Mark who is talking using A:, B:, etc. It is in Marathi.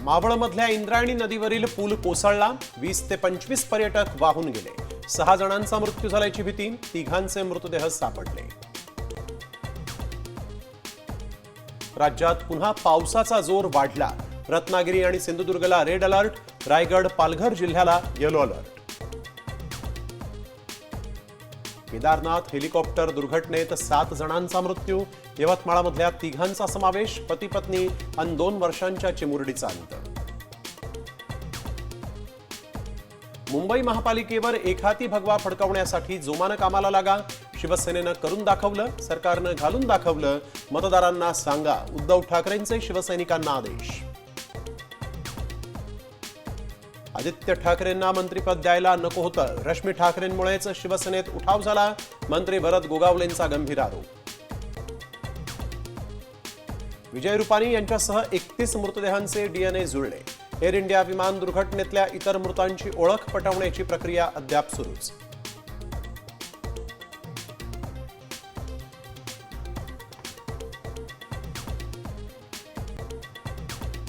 A: मावळमधल्या इंद्रायणी नदीवरील पूल कोसळला, 20 ते 25 पर्यटक वाहून गेले. 6 जणांचा मृत्यू झाल्याची भीती, 3घांचे मृतदेह सापडले. राज्यात पुन्हा पावसाचा जोर वाढला. रत्नागिरी आणि सिंधुदुर्गला रेड अलर्ट, रायगड पालघर जिल्ह्याला येलो अलर्ट. केदारनाथ हेलिकॉप्टर दुर्घटनेत 7 जणांचा मृत्यू, यवतमाळमधल्या 3घांचा समावेश, पती पत्नी आणि 2 वर्षांच्या चिमुरडीचा अंत. मुंबई महापालिकेवर एकहाती भगवा फडकवण्यासाठी जोमानं कामाला लागा. शिवसेनेनं करून दाखवलं, सरकारनं घालून दाखवलं. मतदारांना सांगा, उद्धव ठाकरेंचे शिवसैनिकांना आदेश. आदित्य ठाकरेंना मंत्रिपद द्यायला नको होतं, रश्मी ठाकरेंमुळेच शिवसेनेत उठाव झाला. मंत्री भरत गोगावलेंचा गंभीर आरोप. विजय रुपानी यांच्यासह 31 मृतदेहांचे डीएनए जुळले. एअर इंडिया विमान दुर्घटनेतल्या इतर मृतांची ओळख पटवण्याची प्रक्रिया अद्याप सुरूच.